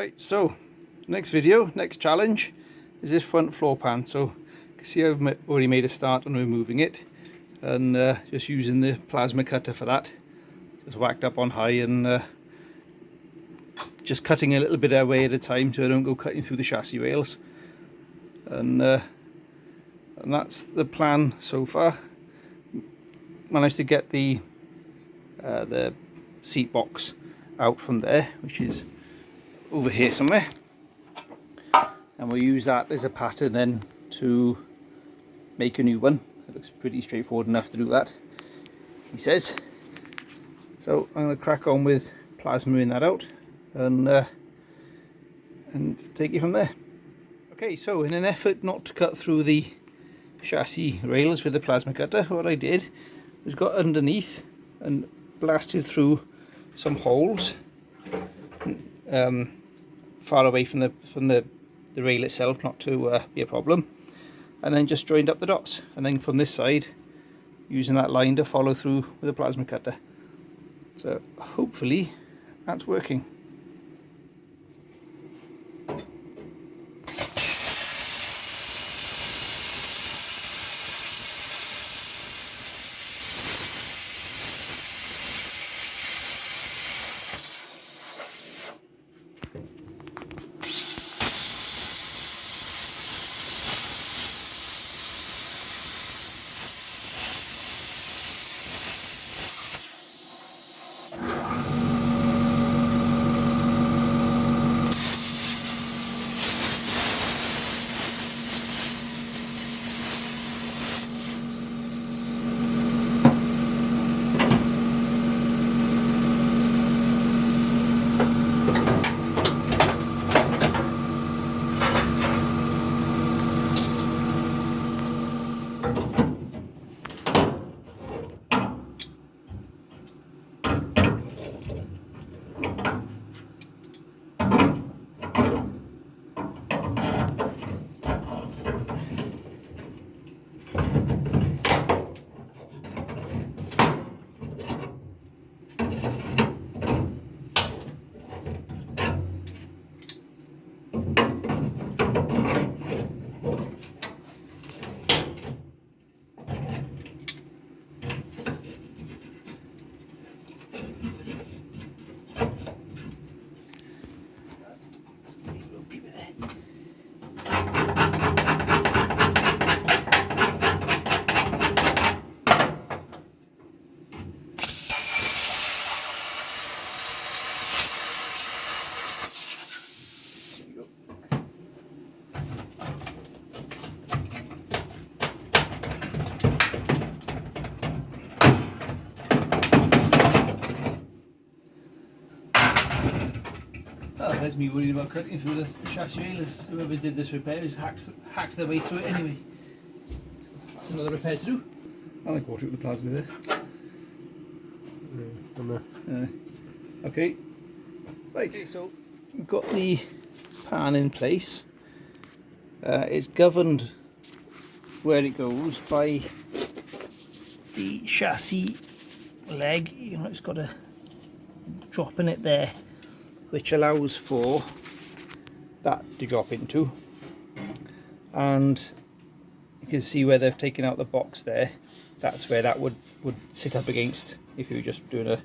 Right, so next video, next challenge is this front floor pan. So you can see I've already made a start on removing it, and just using the plasma cutter for that. Just whacked up on high and just cutting a little bit away at a time so I don't go cutting through the chassis rails. And that's the plan so far. Managed to get the seat box out from there, which is over here somewhere, and we'll use that as a pattern then to make a new one. It looks pretty straightforward enough to do that, he says. So I'm going to crack on with plasmaing that out and take it from there. Okay, so in an effort not to cut through the chassis rails with the plasma cutter, what I did was got underneath and blasted through some holes far away from the rail itself, not to be a problem, and then just joined up the dots, and then from this side using that line to follow through with a plasma cutter. So hopefully that's working. There's me worried about cutting through the chassis rail, as whoever did this repair has hacked their way through it anyway. So that's another repair to do. And I caught it with the plasma there. Okay, right, okay, so we've got the pan in place. It's governed where it goes by the chassis leg. You know, it's got a drop in it there, which allows for that to drop into, and you can see where they've taken out the box there. That's where that would sit up against if you were just doing a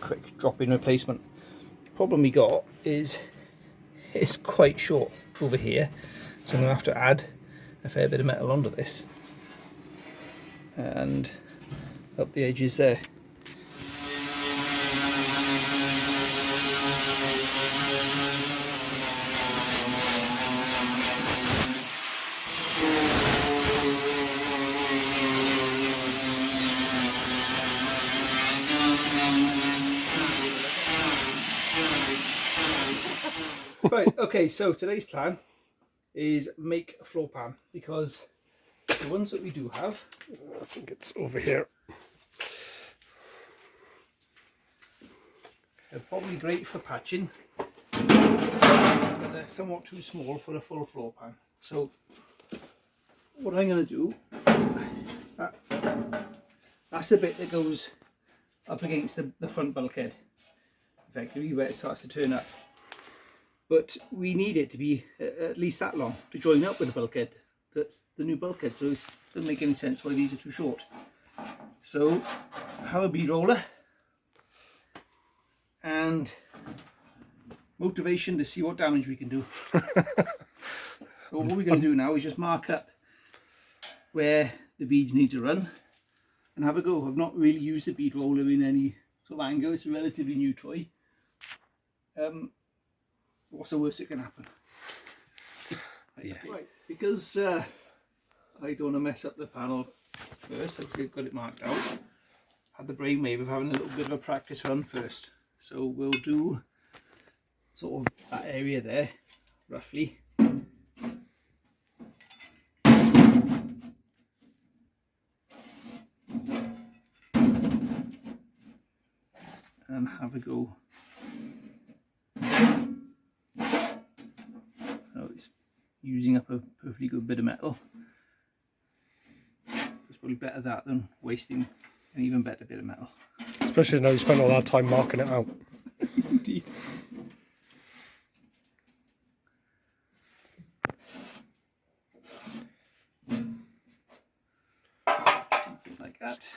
quick drop-in replacement. The problem we got is it's quite short over here, so I'm going to have to add a fair bit of metal onto this and up the edges there. Right, okay, so today's plan is make a floor pan, because the ones that we do have, I think it's over here, they're probably great for patching, but they're somewhat too small for a full floor pan. So what I'm going to do, that's the bit that goes up against the front bulkhead, effectively where it starts to turn up. but we need it to be at least that long to join up with the bulkhead. That's the new bulkhead, so it doesn't make any sense why these are too short. So have a bead roller and motivation to see what damage we can do. So what we're going to do now is just mark up where the beads need to run and have a go. I've not really used the bead roller in any sort of anger. It's a relatively new toy. What's the worst that can happen? Yeah. Right, because I don't want to mess up the panel first, I've got it marked out. Had the brainwave of having a little bit of a practice run first. So we'll do sort of that area there, roughly. And have a go. Oh, it's using up a perfectly good bit of metal. It's probably better that than wasting an even better bit of metal. Especially now you spent all that time marking it out. Indeed. Something like that.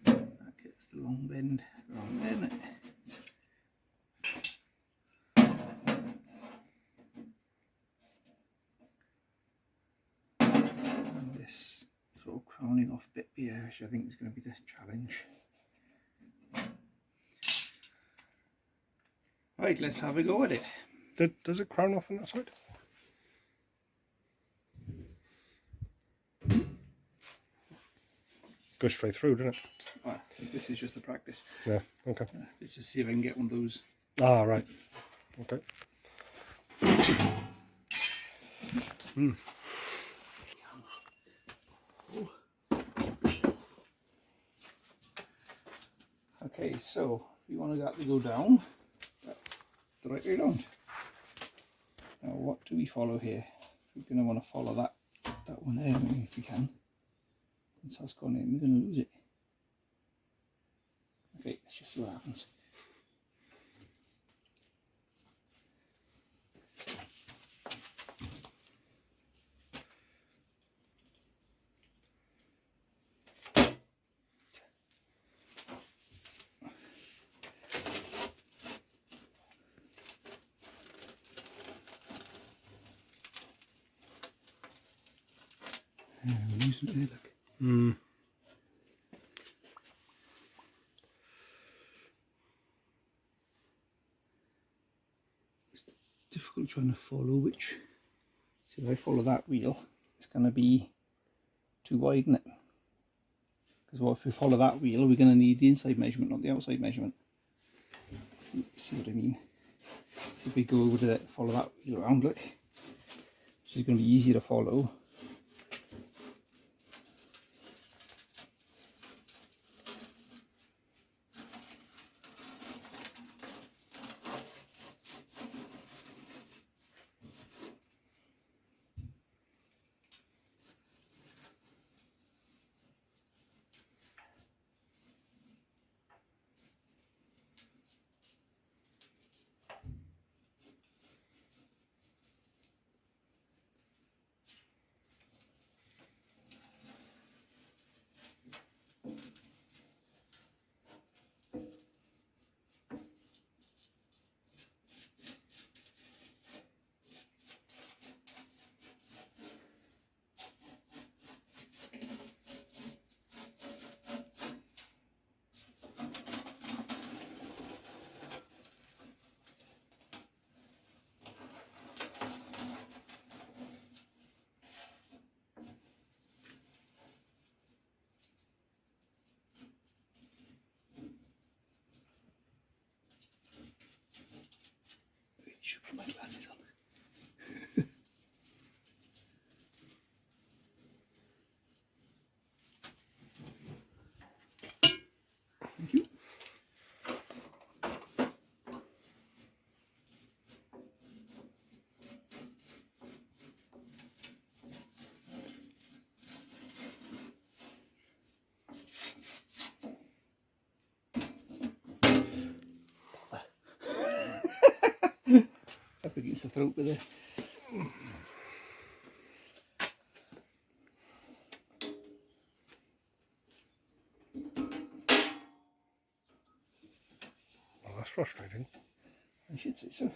That gets the long bend around there. And this sort of crowning off bit here, which I think is going to be the challenge. Right, let's have a go at it. Does it crown off on that side? Goes straight through, doesn't it? Well, this is just the practice. Yeah, okay. Let's just see if I can get one of those. Ah, right. Okay. Okay, so we want that to go down. That's the right way around. Now what do we follow here? We're going to want to follow that one there if we can. Once that's gone in, we're going to lose it. Okay, let's just see what happens. Yeah, we're losing it there, look. Difficult trying to follow which. So if I follow that wheel, it's going to be too wide, isn't it? Because well, if we follow that wheel, we're going to need the inside measurement, not the outside measurement. See what I mean? So if we go over to that, follow that wheel around, look, which is going to be easier to follow. against the throat with it. Oh, that's frustrating. I should say so.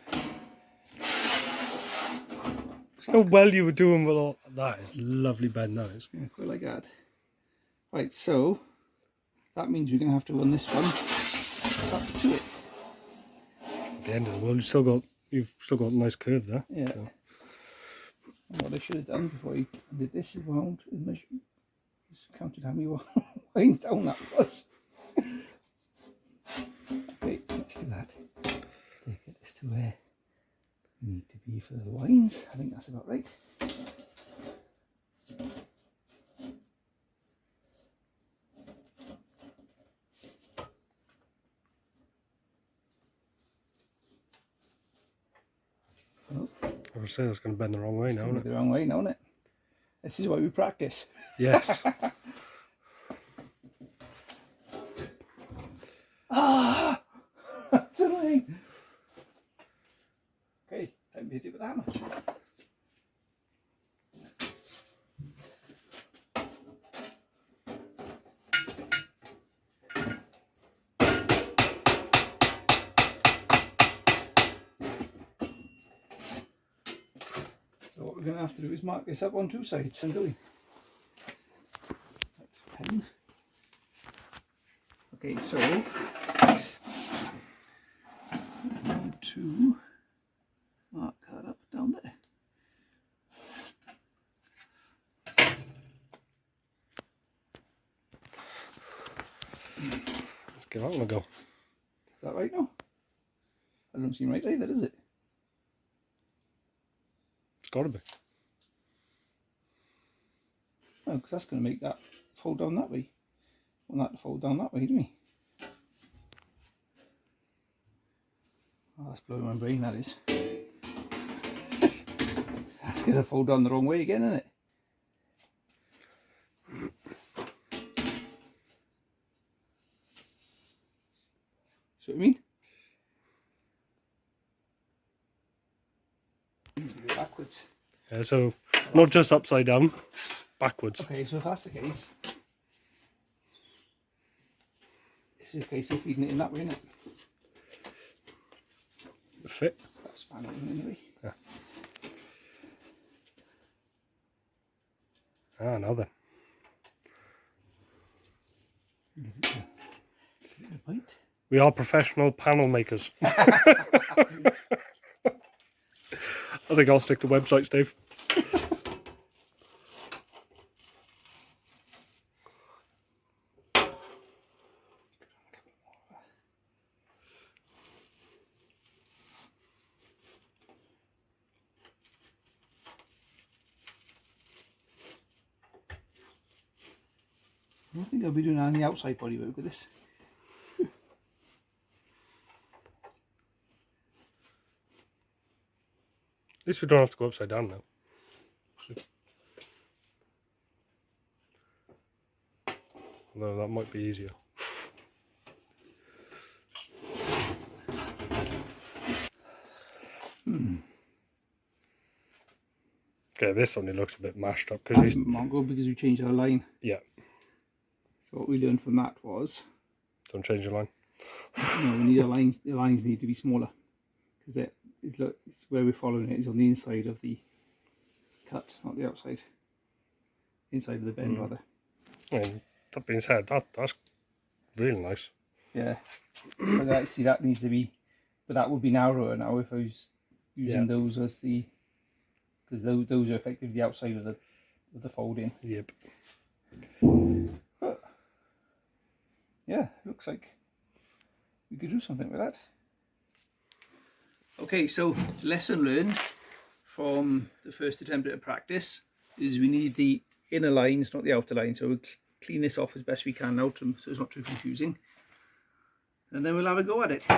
How well you were doing with all that is lovely bend, that is. Yeah, quite like that. Right, so that means we're going to have to run this one up to it. At the end of the world, you've still got a nice curve there. Yeah. So. And what I should have done before I did this is wound and measured, just counted how many lines down that was. Okay, let's do that. Take this to where we need to be for the lines. I think that's about right. I was saying it's going to bend the wrong way now, isn't it? The wrong way now, isn't it? This is why we practice. Yes. Ah! That's annoying. Okay, time to hit it with that much. So what we're going to have to do is mark this up on two sides. I'm doing. Pen. Okay, so 1, 2, mark that up down there. Let's give that one a go. Is that right now? That doesn't seem right either, does it? It's got to be. Oh, because that's going to make that fold down that way. I want that to fold down that way, don't we? Oh, that's blowing my brain, that is. That's going to fold down the wrong way again, isn't it? See what I mean? Backwards. Yeah, so not just upside down, backwards. Okay, so if that's the case, it's a case of feeding it in that way, isn't it? Fit. That's span open anyway. Yeah. Ah, now then. Give it a bite. We are professional panel makers. I think I'll stick to websites, Dave. I don't think I'll be doing any outside bodywork with this. At least we don't have to go upside down now. Although that might be easier. Okay, this only looks a bit mashed up. That's Mongo because we changed our line. Yeah, So what we learned from that was, don't change your line. we need our lines. The lines need to be smaller because it's where we're following it is on the inside of the cut, not the outside. Inside of the bend, rather. And that being said, that's really nice. Yeah. But see, that needs to be, but that would be narrower now if I was using those as the, because those are effectively the outside of the folding. Yep. But yeah, looks like we could do something with that. Okay, so lesson learned from the first attempt at a practice is we need the inner lines, not the outer lines. So we'll clean this off as best we can now so it's not too confusing. And then we'll have a go at it. Try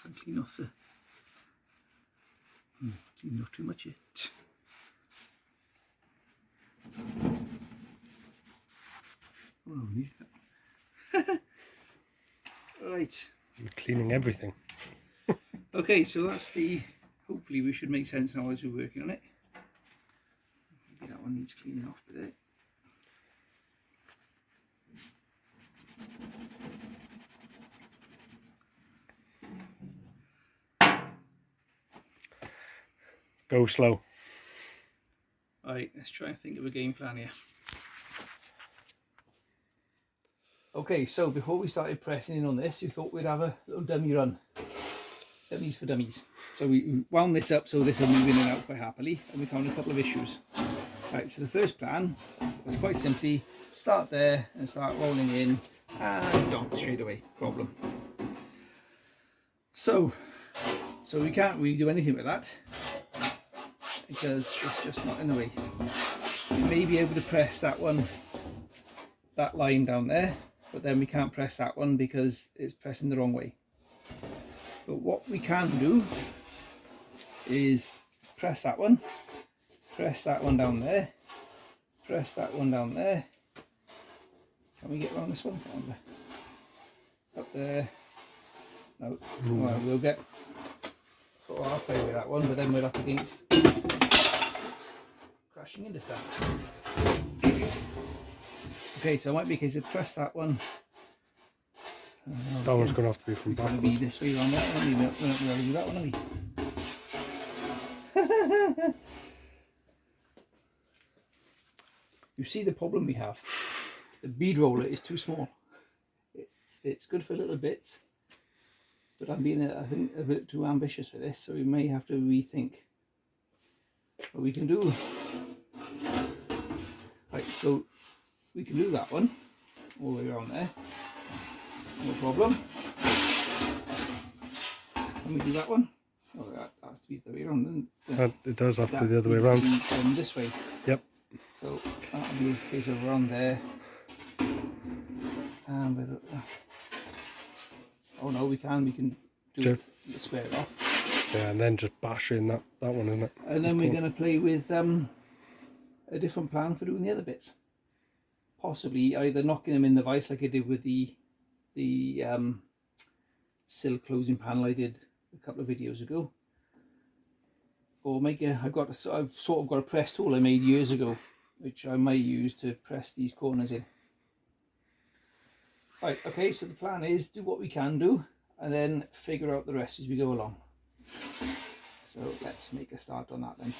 and clean off the... clean off too much yet. Oh, need that. Right. You're cleaning everything. Okay, so that's the, hopefully we should make sense now as we're working on it. Maybe that one needs cleaning off a bit. Go slow. Right, let's try and think of a game plan here. Okay, so before we started pressing in on this, we thought we'd have a little dummy run. Dummies for dummies. So we wound this up so this will move in and out quite happily, and we found a couple of issues. Right, so the first plan was quite simply start there and start rolling in and don't straight away. Problem. So we can't really do anything with that because it's just not in the way. We may be able to press that one, that line down there, but then we can't press that one because it's pressing the wrong way. But what we can do is press that one down there, press that one down there. Can we get around this one? Up there. No, well, we'll get sort of halfway with that one, but then we're up against crashing into stuff. Okay, so it might be a case of press that one. That one's going to have to be from It's going back. to be this way around that one. We're not going to do that one, are we? You see the problem we have. The bead roller is too small. It's good for little bits, but I'm being, I think, a bit too ambitious for this, so we may have to rethink what we can do. Right, so we can do that one all the way around there. No problem. Can we do that one? Oh, that has to be the way around, doesn't it? It does have to be the other way needs around. to be this way. Yep. So that'll be a case of around there. And oh no, we can do it, square it off. Yeah, and then just bash in that one, isn't it? And then we're going to play with a different plan for doing the other bits. Possibly either knocking them in the vise like I did with the sill closing panel I did a couple of videos ago, or make a, I've sort of got a press tool I made years ago which I may use to press these corners in. Right, okay, so the plan is do what we can do and then figure out the rest as we go along. So let's make a start on that then.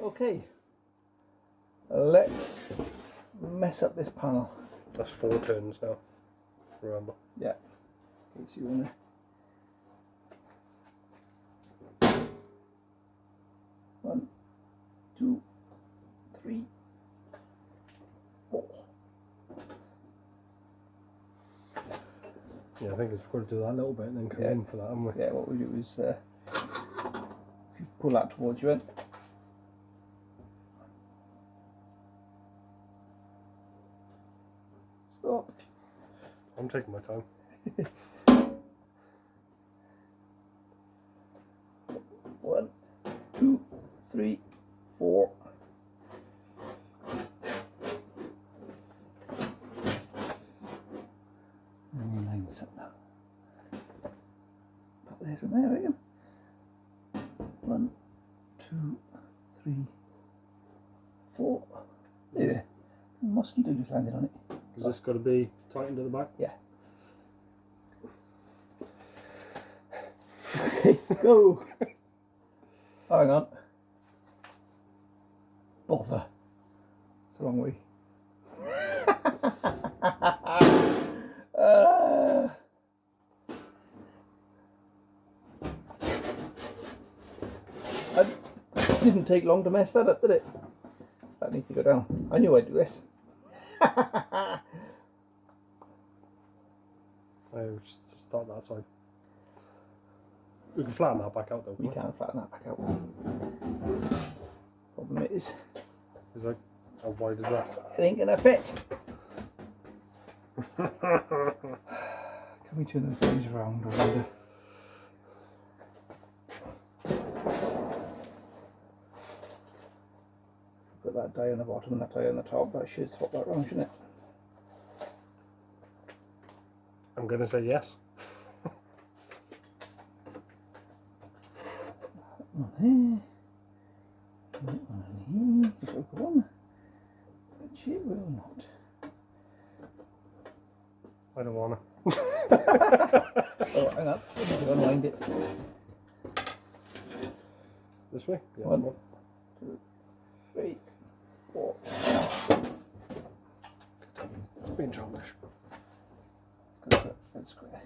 Okay, let's mess up this panel. That's 4 turns now, remember. Yeah. Okay, so you want to... 1, 2, 3, 4. Yeah, I think it's got to do that a little bit and then come in for that, haven't we? Yeah, what we do is if you pull that towards you then. Stop. I'm taking my time. 1, 2, 3, 4. And we'll line this up now. About there somewhere, I reckon. 1, 2, 3, 4. There. Mosquito just landed on it. Has this got to be tightened at the back? Yeah. Okay, go. Oh, hang on. Bother. It's the wrong way. It didn't take long to mess that up, did it? That needs to go down. I knew I'd do this. I'll just start that side. We can flatten that back out though. We can flatten that back out. Problem is that how wide is that? it ain't gonna fit. Can we turn the things around? I wonder. Put that die on the bottom and that die on the top. That should swap that round, shouldn't it? I'm gonna say yes. on there. That one on here. If I go on, which it will not. I don't wanna. Oh, hang on. I need to unwind it. This way? Yeah. 1, 2, 3, 4. It's being childish. Let's go for that square.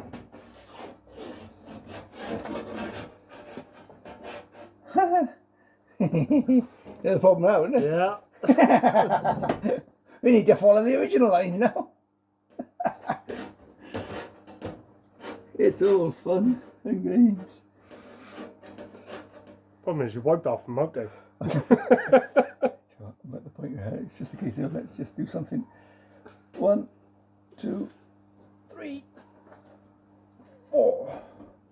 There's the problem now, isn't it? Yeah. We need to follow the original lines now. It's all fun and games. Problem is, you wiped off from out there. I'm at the point where it's just a case of let's just do something. 1, 2, 3, 4.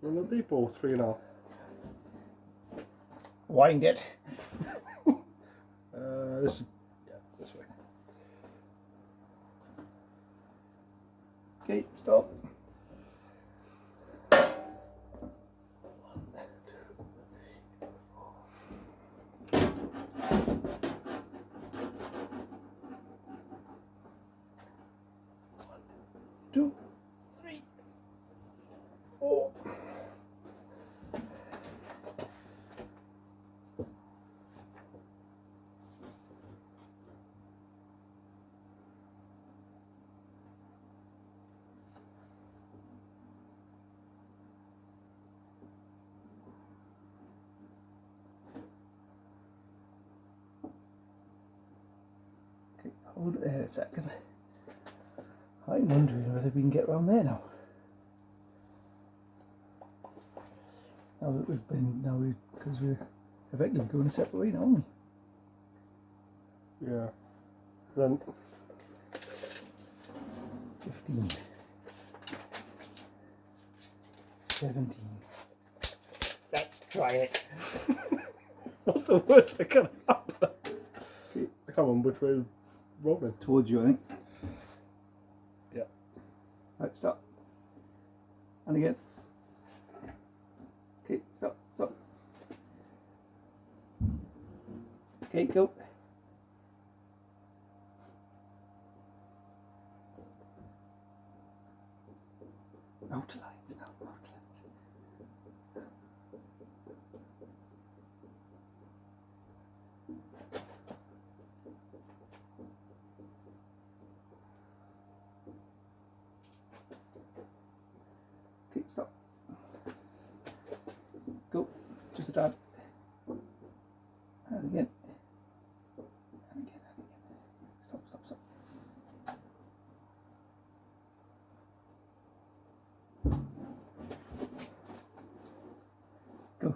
A little deep or 3.5? Wind it. This is, yeah, this way. Okay, stop. 2, 3, 4. Okay, hold it there a second. I'm wondering whether we can get around there now. Now that we've been, because we're effectively going a separate way now, aren't we? Yeah. Then 15, 17. Let's try it. what's the worst that can happen? I can't remember which way we're rolling. Towards you, I think. Yeah. Right, stop. And again. Okay, stop, stop. Okay, go. Outer lines now, outer lines. Okay, stop. Go. Just a dab. And again. And again, and again. Stop, stop, stop. Go.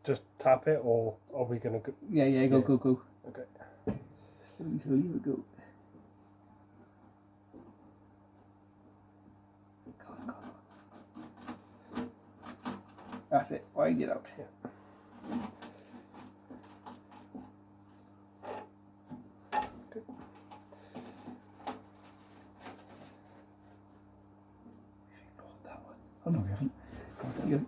Just tap it, or are we gonna go? Yeah, yeah, go, go, go. Okay. Slowly, slowly, we go. Go on, go on. That's it, wind it out. Yeah. Good. We've ignored that one. Oh no, we haven't. Oh, there you go.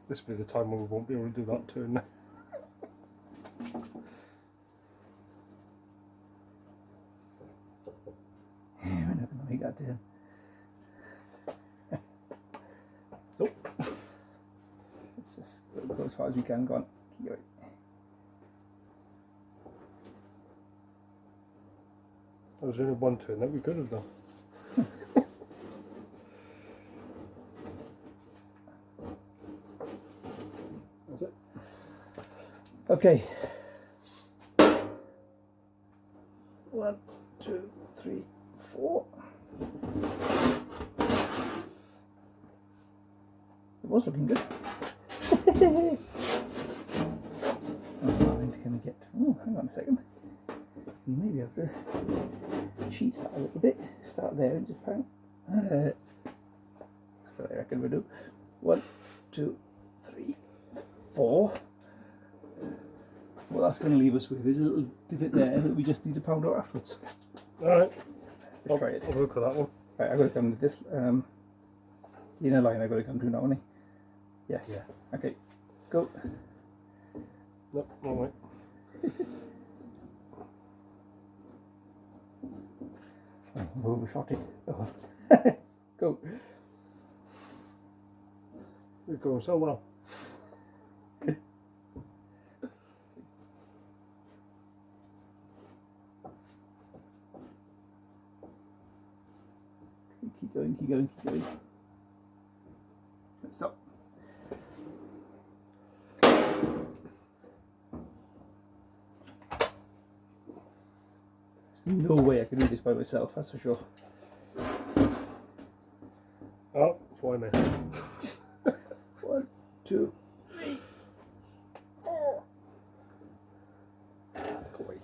This will be the time when we won't be able to do that turn. Yeah, we're not going to make that turn. Nope. Let's just go as far as we can. Go on. Keep going. There was only one turn that we could have done. That's it. Okay. 1, 2, 3, 4. It was looking good. Oh, can we get? Oh, hang on a second. We maybe have to cheat that a little bit. Start there and just pound. So I reckon we'll do 1, 2, 3, 4. What that's going to leave us with is a little divot there that we just need to pound out afterwards. Alright. Let's try it. I'll look at that one. Right, I've got to come with this. The inner line I've got to come to now, isn't it? Yes. Yeah. Okay. Go. Nope, wrong way. Oh, I've overshot it. Oh. Go. You're going so well. Keep going, keep going, keep going. Stop. There's no way I can do this by myself, that's for sure. Oh, that's why, man. 1, 2, 3, 4. Go away.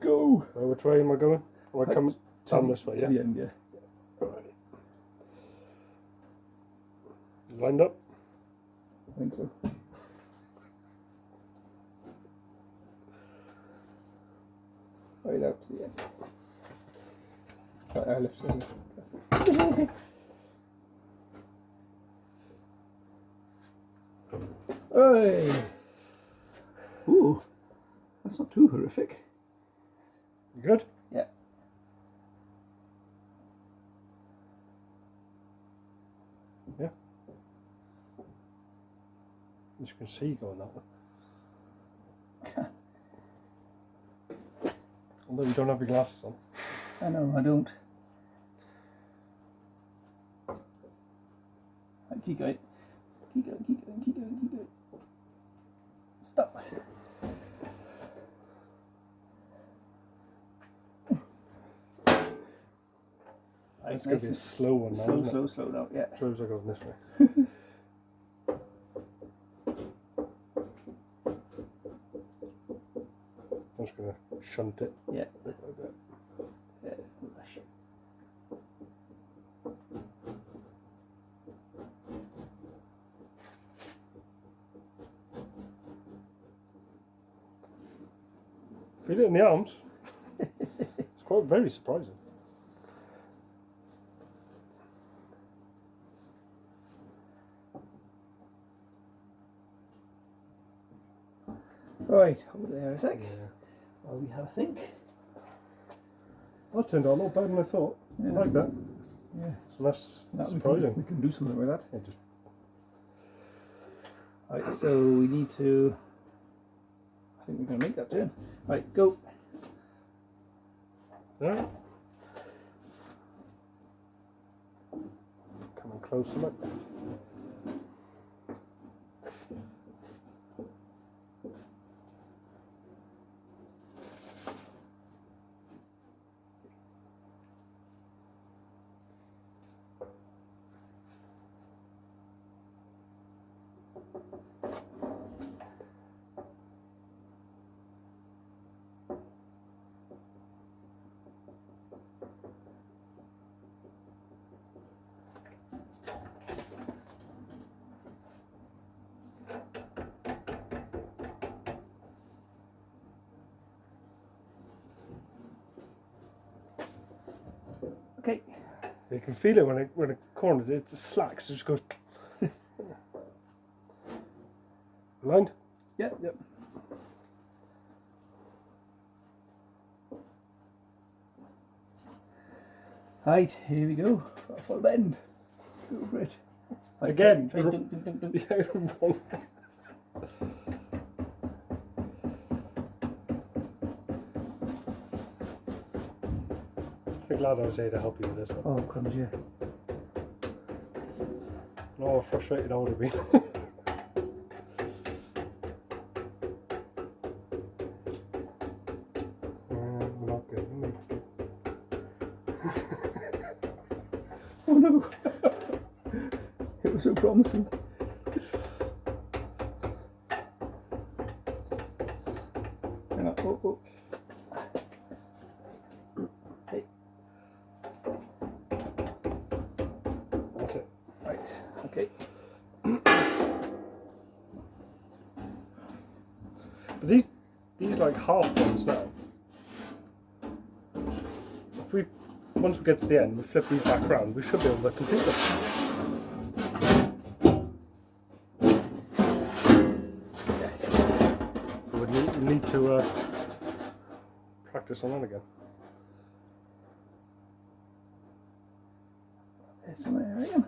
Go. Which way am I going? Am I coming down this way, yeah? To the end, yeah. Right. Lined up? I think so. Right out to the end. Right, left side. Hey! Ooh, that's not too horrific. You good? Yeah. Yeah. As you can see, going that way. Although you don't have your glasses on. I know, I don't. Right, keep going. Keep going, keep going, keep going, keep going. Stop. It's going to be a slow one now, isn't it? Slow down, yeah. As I go this way. I'm just going to shunt it. Yeah. Like that. Yeah, rush. Feel it in the arms. It's quite very surprising. Right, hold there a sec. Yeah. While we have a think. That turned out a lot better than I thought. Yeah, I like that. Yeah. And that's That surprising. we can do something with that. Yeah, just Right, so we need to. I think we're going to make that turn. Right, go. yeah. Coming closer, look. Okay. You can feel it when it corners. It just slacks. It just goes. Aligned? Yep, yep. Right, here we go. For a full bend. Go for it. Right, Again. try dunk, dunk, dunk, dunk. Yeah, wrong. I'm glad I was here to help you with this one. Oh, crumbs, yeah. Oh, frustrated I would have been. Not good. Not good. Oh no! It was so promising. Hang on, oh, oh. Hey, That's it. right, okay. But these like half ones now. If we once we get to the end, we flip these back round, we should be able to complete them. Yes. We need to practice on that again. There's some there again.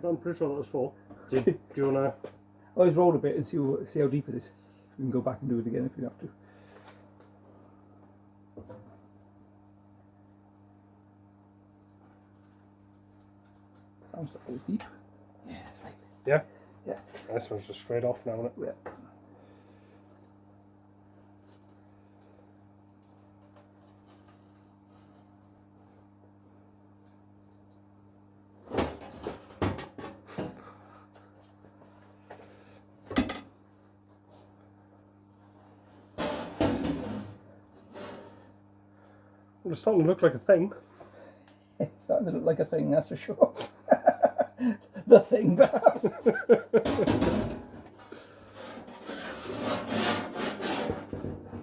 I'm pretty sure that was 4. Do you want to... Always roll a bit and see how deep it is. We can go back and do it again if we have to. Sounds like it was deep. Yeah, that's right. Yeah? Yeah. This one's just straight off now, isn't it? Yeah. Well, it's starting to look like a thing. It's starting to look like a thing, that's for sure. The thing, perhaps.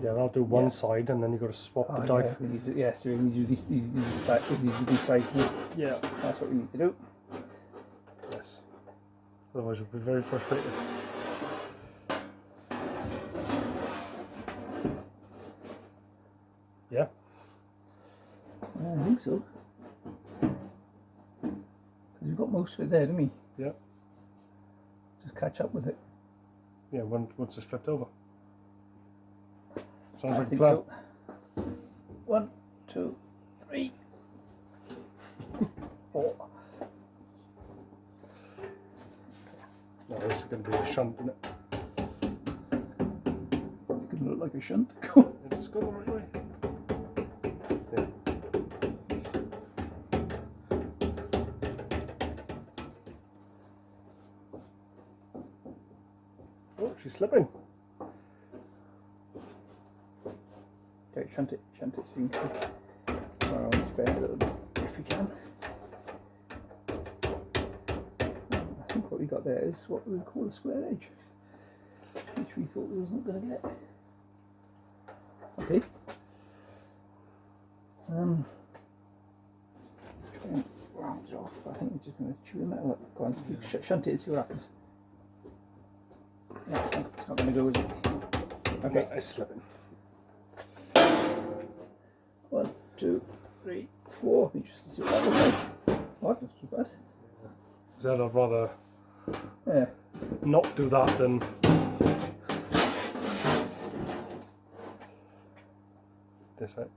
Yeah, that'll do one side, and then you've got to swap the Yeah, die. we need to, yeah, so we need to do these sides. Yeah. That's what we need to do. Yes. Otherwise, we'll be very frustrated. Yeah. I think so. Because we've got most of it there, didn't we? Yeah. Just catch up with it. Yeah. Once it's flipped over. Sounds I like a think plan. so. 1, 2, 3, 4. No, this is going to be a shunt, isn't it? It's going to look like a shunt. Is this going the right way? Yeah. Oh, she's slipping. Okay, shunt it so you can go around and spare a little bit if you can. I think what we got there is what we would call a square edge, which we thought we wasn't going to get. Okay. Try and round it off. I think we're just going to chew the metal up. Go on, shunt it and see what happens. Yeah, it's not going to go, is it? Okay. No, it's slipping. 1, 2, 3, 4. Interesting to see what that looks like. What? Not too bad. So I'd rather Yeah. not do that than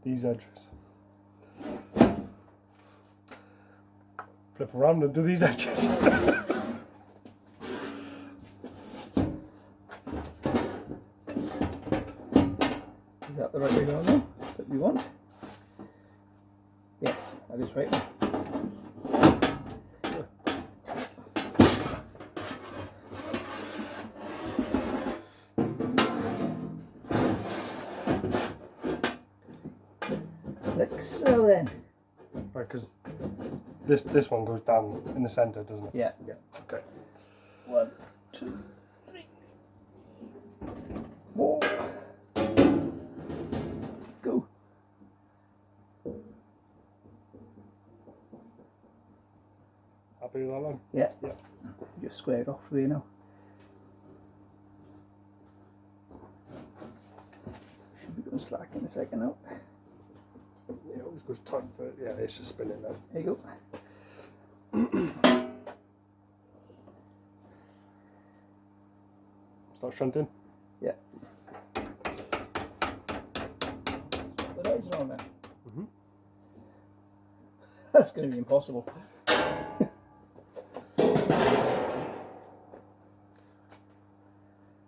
these edges. Flip around and do these edges. Is that the right way down there that we want? Yes, that is right. Like so then. Right, because this one goes down in the centre, doesn't it? Yeah. Yeah. Okay. 1, 2, 3, 4. Go. Happy with that one? Yeah. Yeah. Just square it off for you now. Should be going slack in a second now. Yeah, it always goes tight for it. Yeah, it's just spinning now. There you go. Start shunting. Yeah. The eyes are on there. Mm-hmm. That's going to be impossible.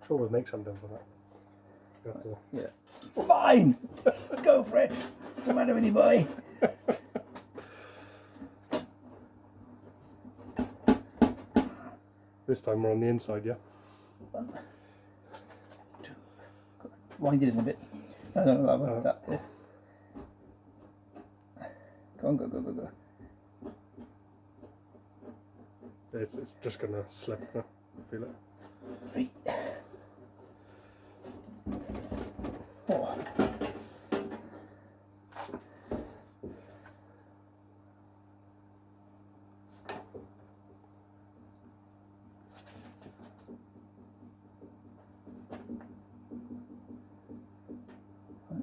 Sure, we'll make something for that. You have to... Yeah. Fine! Go for it! What's the matter with you, boy? This time we're on the inside, yeah? 1, 2. Wind it in a bit. No, that one. That. Yeah. Go on, go. It's just going to slip now. I feel it. 3, 4.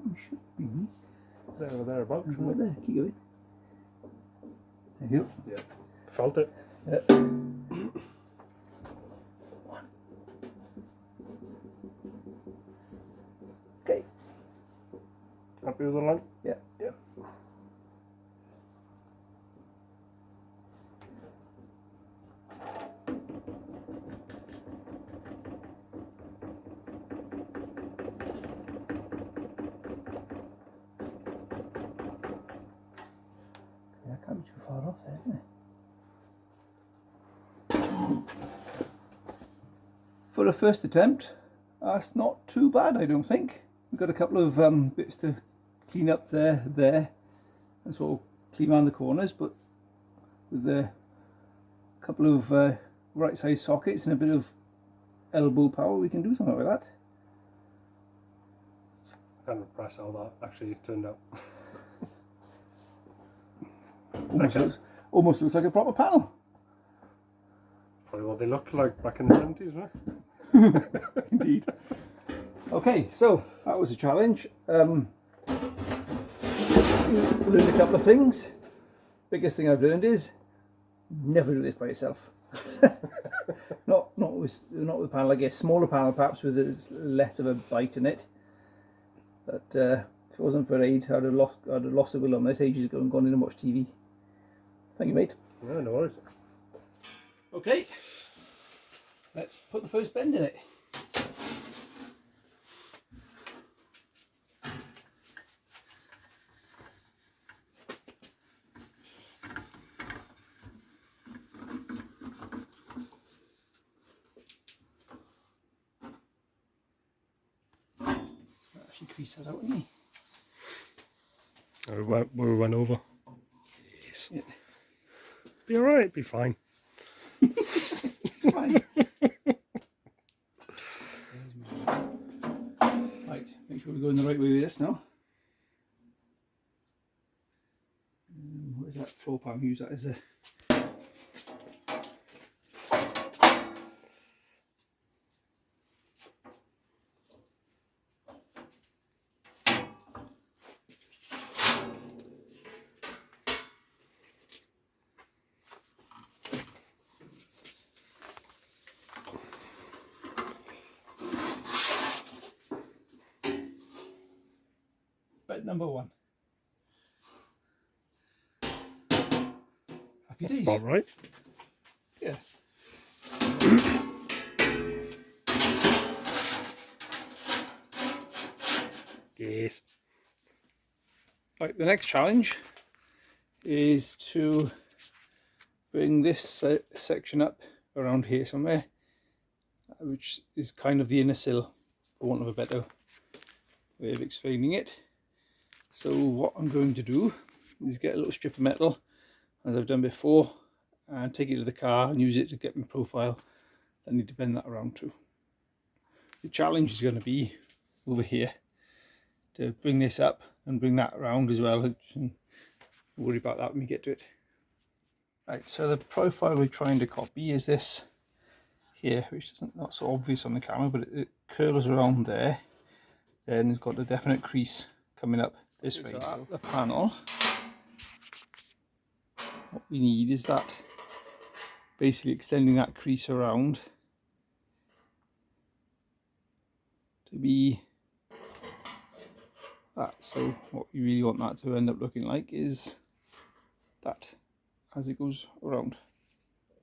We should be There or thereabouts. right there. Keep going. There you go. Yeah. Felt it. Okay. Happy with the line? Yeah. Yeah. Yeah, can't be too far off there, can it? For a first attempt, that's not too bad, I don't think. We've got a couple of bits to clean up there, and sort of clean around the corners, but with a couple of right size sockets and a bit of elbow power, we can do something like that. I'm kind of impressed how that actually turned out. Almost looks like a proper panel. Probably what they looked like back in the 70s, right? Indeed. Okay, so that was a challenge. Learned a couple of things. Biggest thing I've learned is never do this by yourself. not with the panel. I guess smaller panel perhaps with less of a bite in it. But if it wasn't for Ades, I'd have lost the will on this ages ago and gone in and watched TV. Thank you, mate. No, no worries. Okay, let's put the first bend in it. Actually crease that out, didn't he? We went over. Yes. Yeah. Be alright, be fine. It's fine. Right, make sure we're going the right way with this now. What is that floor pan? Use that as a... Bed number 1. Happy days. That's about right. Yeah. Yes. Right, the next challenge is to bring this section up around here somewhere, which is kind of the inner sill, for want of a better way of explaining it. So what I'm going to do is get a little strip of metal, as I've done before, and take it to the car and use it to get my profile. I need to bend that around too. The challenge is going to be over here to bring this up and bring that around as well. And worry about that when we get to it. Right, so the profile we're trying to copy is this here, which isn't not so obvious on the camera, but it curls around there. Then it's got a definite crease coming up this way. So the panel, what we need is that, basically extending that crease around to be that. So what we really want that to end up looking like is that as it goes around.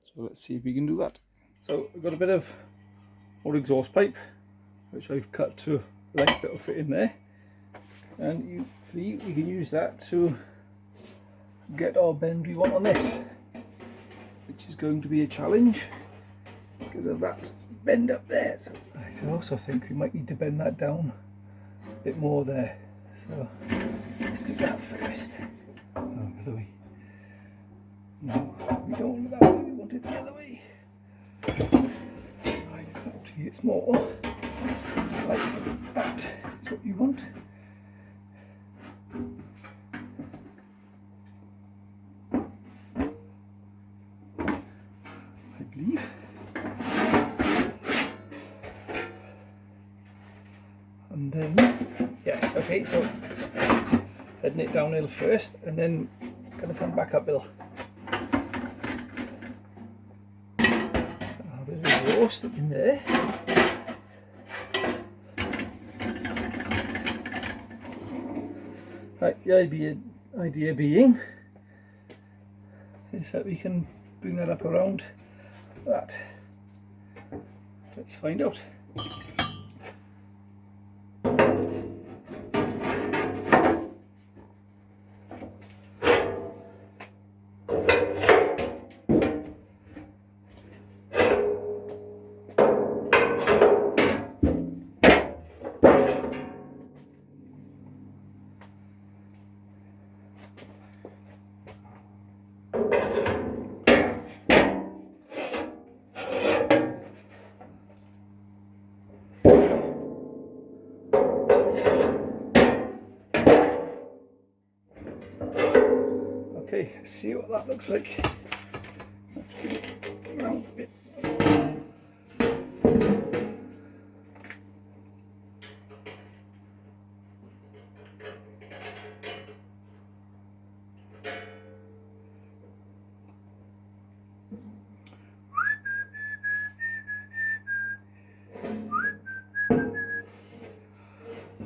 So let's see if we can do that. So I've got a bit of old exhaust pipe which I've cut to length that will fit in there, and we can use that to get our bend we want on this, which is going to be a challenge because of that bend up there. So I also think we might need to bend that down a bit more there. So let's do that first. Oh, the other way. No, we don't want it that way, we want it the other way. Right, it's more like that is what you want. I believe. And then, yes, okay, so heading it downhill first and then going to come back uphill. So a bit of a roast in there. Right, the idea being is that we can bring that up around that. Let's find out. Okay, let's see what that looks like. Around a bit.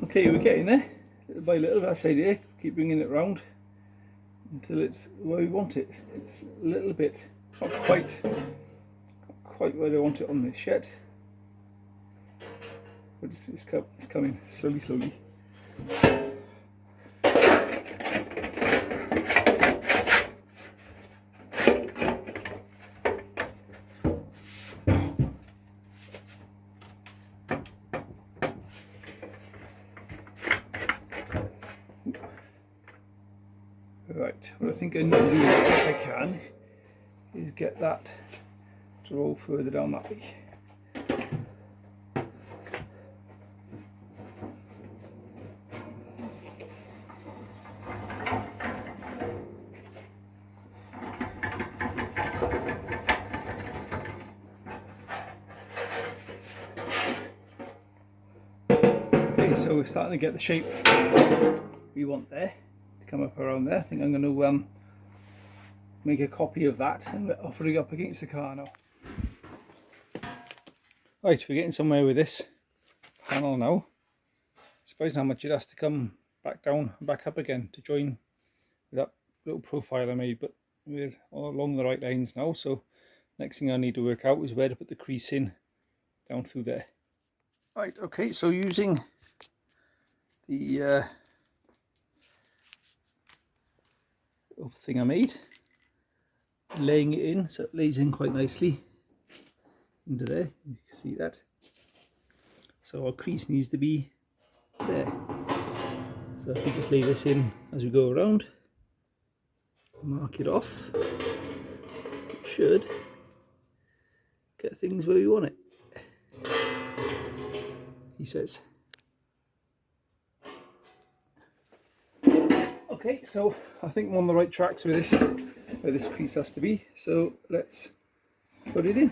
Okay, we're getting there, little by little. That's the idea. Keep bringing it round until it's where we want it. It's a little bit, not quite where I want it on this yet, but it's coming slowly. Right, what I think I need to do, if I can, is get that to roll further down that way. Okay, so we're starting to get the shape we want there. Come up around there. I think I'm going to make a copy of that and offer it up against the car now. Right, we're getting somewhere with this panel now. Surprising how much it has to come back down and back up again to join with that little profile I made, but we're all along the right lines now. So next thing I need to work out is where to put the crease in down through there. Right, okay, so using the thing I made, laying it in so it lays in quite nicely into there. You can see that. So our crease needs to be there. So if we just lay this in as we go around, mark it off, it should get things where we want it, he says. Okay, so I think I'm on the right tracks with this, where this crease has to be, so let's put it in.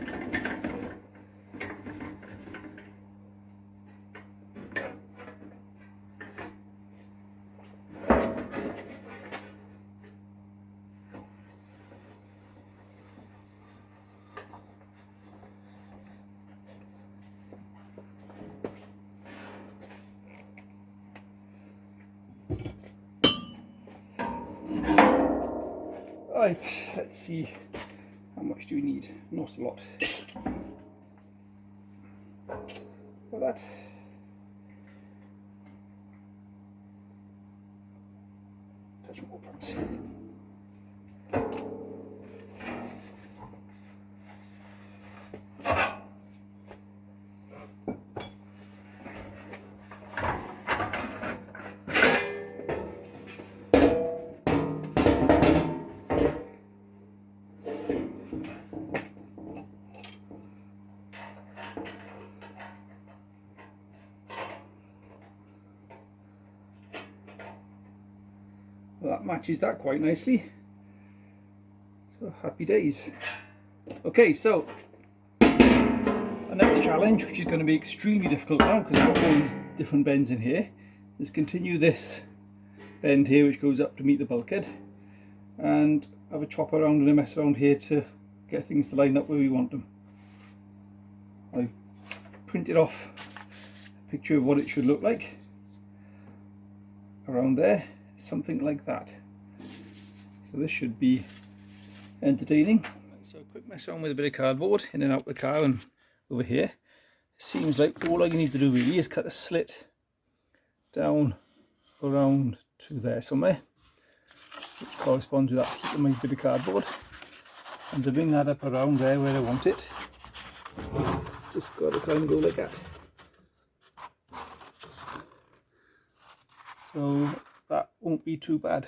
Right, let's see, how much do we need? Not a lot. For that. Touch more perhaps. Well, that matches that quite nicely. So happy days. Okay, so our next challenge, which is going to be extremely difficult now because I've got all these different bends in here, is continue this bend here which goes up to meet the bulkhead, and have a chop around and a mess around here to get things to line up where we want them. I've printed off a picture of what it should look like around there, something like that. So this should be entertaining. So a quick mess around with a bit of cardboard in and out the car and over here. Seems like all I need to do really is cut a slit down around to there somewhere, which corresponds with that slit on my bit of cardboard, and to bring that up around there where I want it, just got to kind of go like that. So that won't be too bad.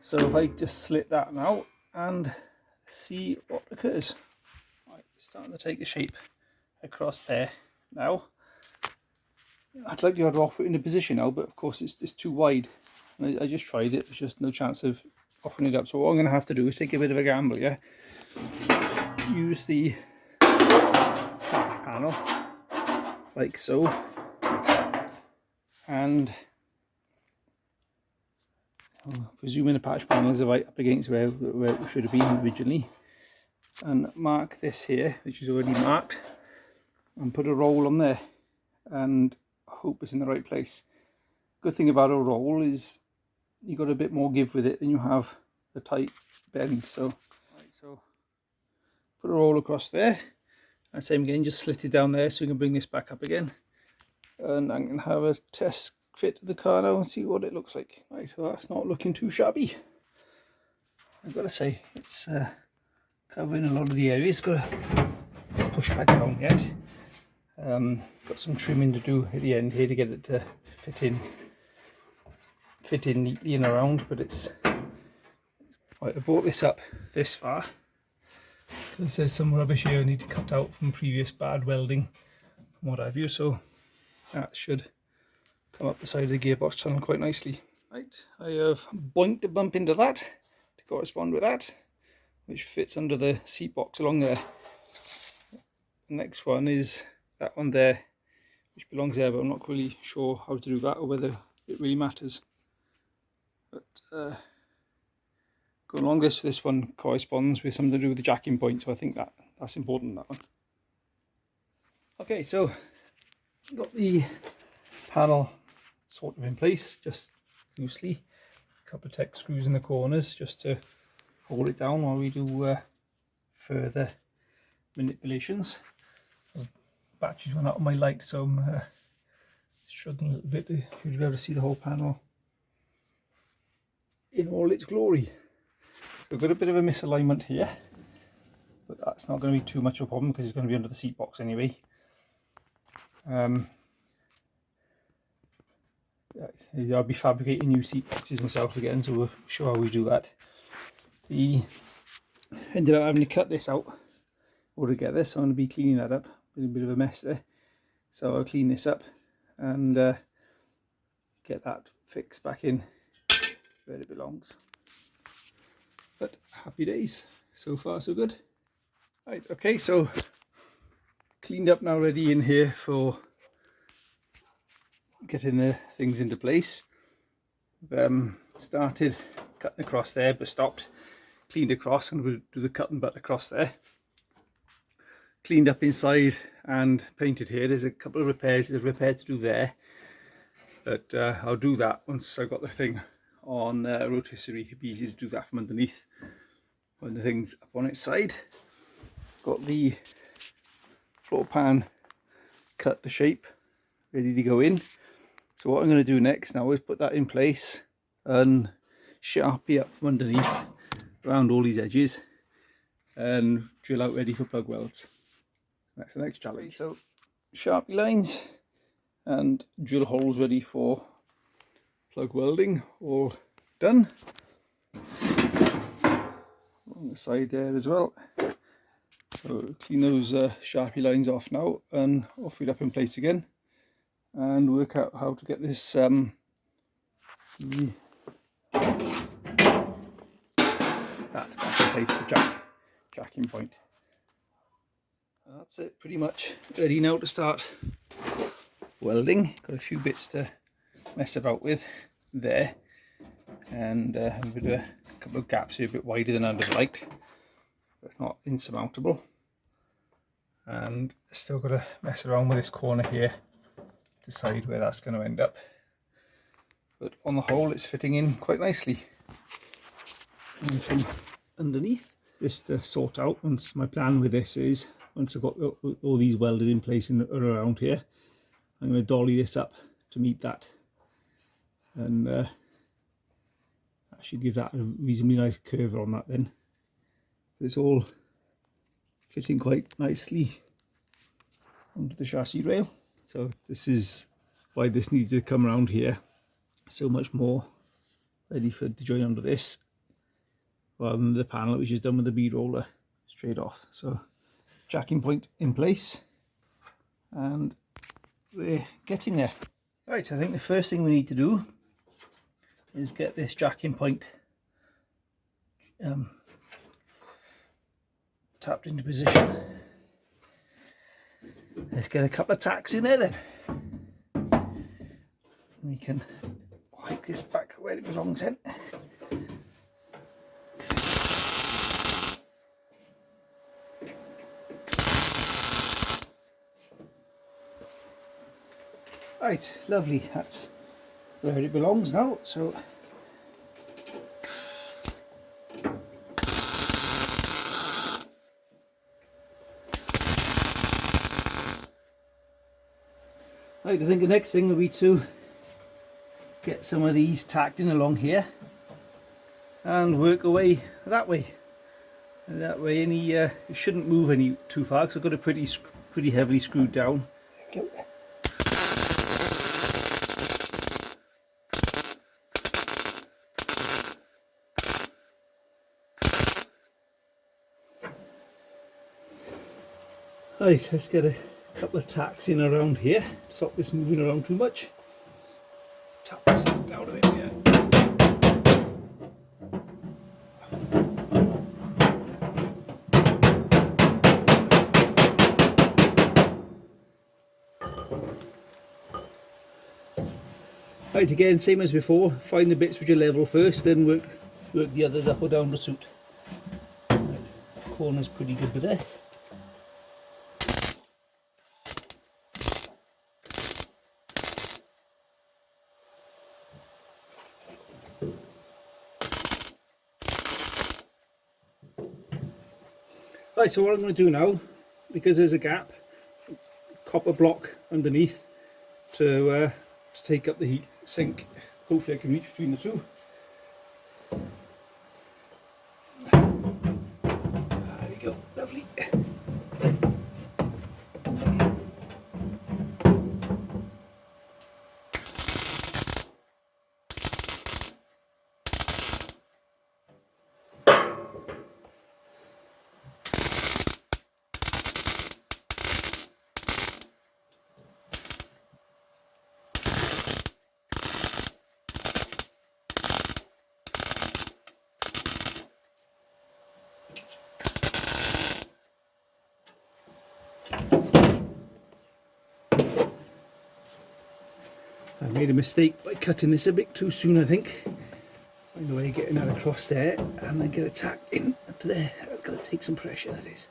So if I just slit that now and see what occurs. Right, it's starting to take the shape across there now. I'd like to have it off in a position now, but of course it's too wide. And I just tried it, there's just no chance of offering it up. So what I'm going to have to do is take a bit of a gamble, yeah? Use the patch panel, like so, and presuming the patch panel is right up against where it should have been originally, and mark this here, which is already marked, and put a roll on there, and hope it's in the right place. Good thing about a roll is you got a bit more give with it than you have a tight bend. So, right, so put a roll across there, and same again, just slit it down there so we can bring this back up again, and I'm going to have a test fit of the car now and see what it looks like. Right, so that's not looking too shabby. I've got to say, it's covering a lot of the areas. Got to push back down yet. Got some trimming to do at the end here to get it to fit in neatly and around, but it's right. I brought this up this far because there's some rubbish here I need to cut out from previous bad welding and what have you, so that should come up the side of the gearbox tunnel quite nicely. Right, I have boinked a bump into that to correspond with that, which fits under the seat box along there. The next one is that one there, which belongs there, but I'm not really sure how to do that or whether it really matters. But going along this one corresponds with something to do with the jacking point, so I think that's important, that one. Okay, so got the panel sort of in place, just loosely. A couple of Tech screws in the corners just to hold it down while we do further manipulations. Batteries run out on my light, so I'm struggling a little bit to be able to see the whole panel in all its glory. We've got a bit of a misalignment here, but that's not going to be too much of a problem because it's going to be under the seat box anyway. I'll be fabricating new seat boxes myself again, so we'll show how we do that. Ended up having to cut this out altogether, so I'm going to be cleaning that up. A bit of a mess there, so I'll clean this up and get that fixed back in where it belongs. But happy days, so far so good. Right, okay, so cleaned up now, ready in here for getting the things into place. Started cutting across there but stopped, cleaned across, and we'll do the cut and butt across there. Cleaned up inside and painted here. There's a couple of repairs, there's a repair to do there, but I'll do that once I've got the thing on rotisserie. It'd be easy to do that from underneath when the thing's up on its side. Got the floor pan cut to shape, ready to go in. So what I'm going to do next now is put that in place and sharpie up from underneath around all these edges and drill out ready for plug welds. That's the next challenge. So sharpie lines and drill holes ready for plug welding, all done. On the side there as well. So clean those sharpie lines off now and off it up in place again, and work out how to get this the that back in place, the jacking point. That's it, pretty much ready now to start welding. Got a few bits to mess about with there, and I'm going to do a couple of gaps here a bit wider than I'd have liked. That's not insurmountable, and still got to mess around with this corner here, decide where that's going to end up. But on the whole, it's fitting in quite nicely. And from underneath, just to sort out, once my plan with this is, once I've got all these welded in place and around here, I'm going to dolly this up to meet that, and that should give that a reasonably nice curve on that then. It's all fitting quite nicely onto the chassis rail. So this is why this needed to come around here so much more ready for the join onto this, rather than the panel which is done with the bead roller straight off. So jacking point in place, and we're getting there. Right, I think the first thing we need to do is get this jacking point tapped into position. Let's get a couple of tacks in there then. We can wipe this back where it belongs in. Right, lovely, that's where it belongs now. So right, I think the next thing will be to get some of these tacked in along here and work away that way. And that way it shouldn't move any too far, because I've got it pretty heavily screwed down. Right, let's get a couple of tacks in around here to stop this moving around too much. Tap this out of it here. Right, again, same as before, find the bits which are level first, then work the others up or down to suit. Right, corner's pretty good with there. Right, so what I'm going to do now, because there's a gap, copper block underneath to take up the heat sink. Hopefully I can reach between the two. There we go, lovely. I made a mistake by cutting this a bit too soon, I think. Find a way of getting that across there and then get it tacked in to there. That's going to take some pressure, that is.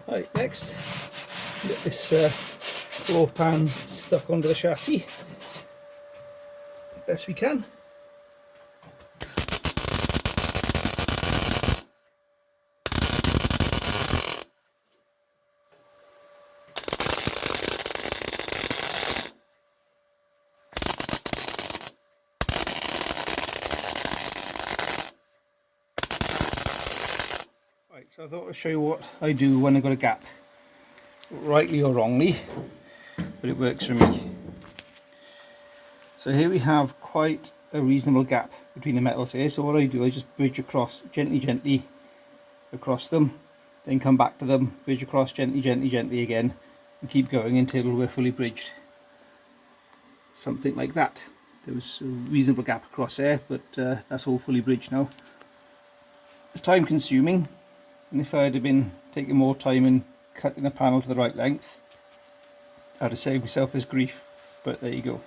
Right, next, get this floor pan stuck onto the chassis best we can. So I thought I'd show you what I do when I've got a gap, rightly or wrongly, but it works for me. So here we have quite a reasonable gap between the metals here. So what I do, I just bridge across gently across them, then come back to them, bridge across gently again, and keep going until we're fully bridged. Something like that. There was a reasonable gap across there, but that's all fully bridged now. It's time consuming, and if I had been taking more time and cutting the panel to the right length, I'd have saved myself this grief, but there you go.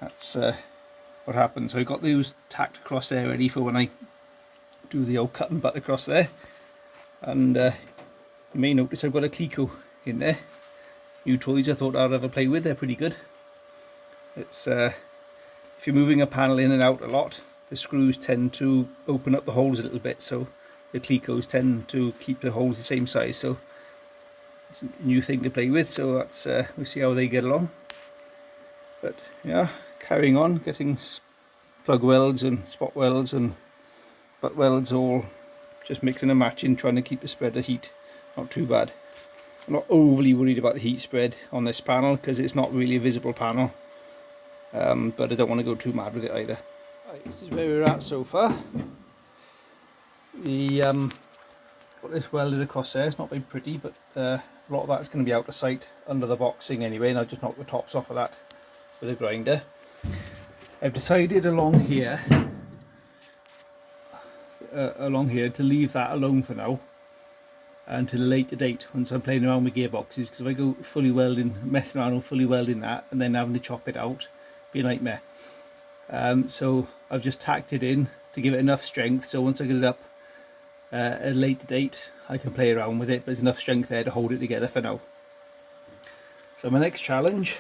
That's what happens. So I've got those tacked across there ready for when I do the old cut and butt across there. And you may notice I've got a Clico in there. New toys I thought I'd ever play with, they're pretty good. It's if you're moving a panel in and out a lot, the screws tend to open up the holes a little bit, so the Clicos tend to keep the holes the same size. So it's a new thing to play with, so that's we'll see how they get along. But yeah, carrying on, getting plug welds and spot welds and butt welds, all just mixing and matching, trying to keep the spread of heat not too bad. I'm not overly worried about the heat spread on this panel because it's not really a visible panel, but I don't want to go too mad with it either. Right, this is where we're at so far. The got this welded across there. It's not very pretty, but a lot of that's going to be out of sight under the boxing anyway, and I'll just knock the tops off of that with a grinder. I've decided along here to leave that alone for now until a later date once I'm playing around with gearboxes, because if I go fully welding, messing around and fully welding that and then having to chop it out, it'd be a nightmare. So I've just tacked it in to give it enough strength, so once I get it up at a later date I can play around with it, but there's enough strength there to hold it together for now. So my next challenge,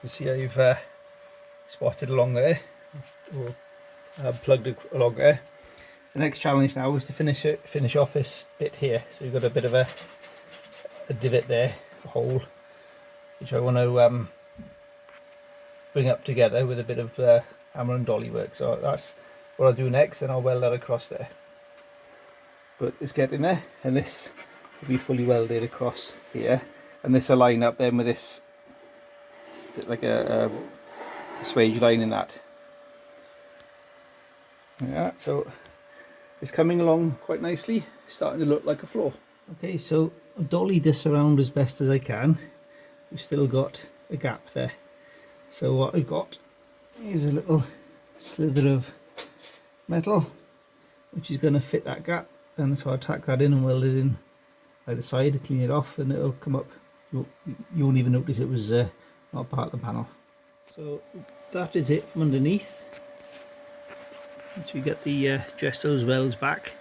you see I've spotted along there, or plugged along there. The next challenge now is to finish off this bit here. So you've got a bit of a divot there, a hole, which I want to bring up together with a bit of hammer and dolly work. So that's what I'll do next, and I'll weld that across there. But it's getting there, and this will be fully welded across here, and this will line up then with this, like a swage line in that. Yeah, so it's coming along quite nicely, starting to look like a floor. Okay, so I've dollied this around as best as I can. We've still got a gap there. So what I've got is a little slither of metal which is going to fit that gap, and so I'll tack that in and weld it in either side to clean it off, and it'll come up. You won't even notice it was not part of the panel. So that is it from underneath. Once we get the just those welds back,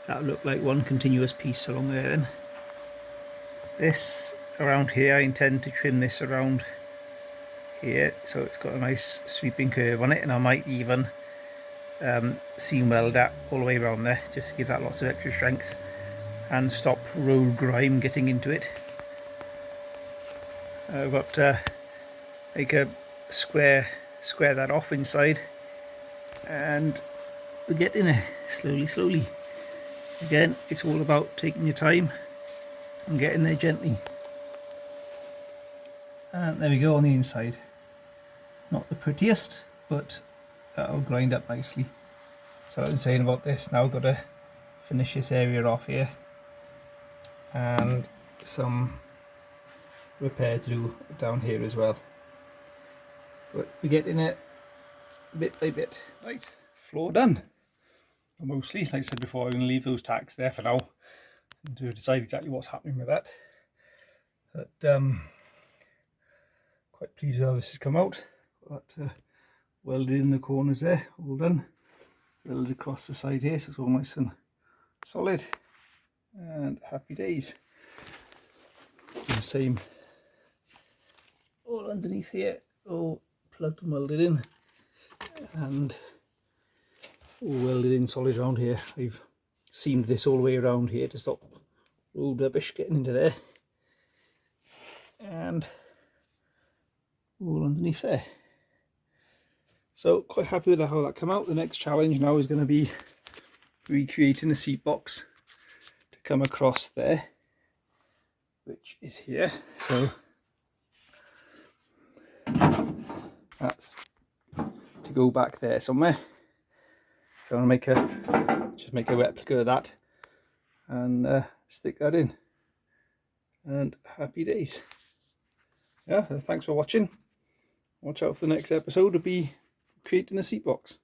that'll look like one continuous piece along there then. This around here, I intend to trim this around here so it's got a nice sweeping curve on it, and I might even seam weld that all the way around there just to give that lots of extra strength and stop road grime getting into it. I've got like a square that off inside, and we're getting there slowly. Again, it's all about taking your time and getting there gently. And there we go on the inside. Not the prettiest, but that'll grind up nicely. So what I was saying about this, now I've got to finish this area off here and some repair to do down here as well. But we're getting it bit by bit. Right, floor done. Mostly, like I said before, I'm going to leave those tacks there for now to decide exactly what's happening with that. But quite pleased with how this has come out. Got that welded in the corners there, all done. Welded across the side here, so it's all nice and solid. And happy days. And the same all underneath here, all plugged and welded in, and all welded in solid around here. I've seamed this all the way around here to stop road rubbish getting into there, and all underneath there. So quite happy with how that came out. The next challenge now is going to be recreating the seat box to come across there, which is here. So that's to go back there somewhere. So I'm gonna just make a replica of that and stick that in. And happy days. Yeah, thanks for watching. Watch out for the next episode to be creating a seat box.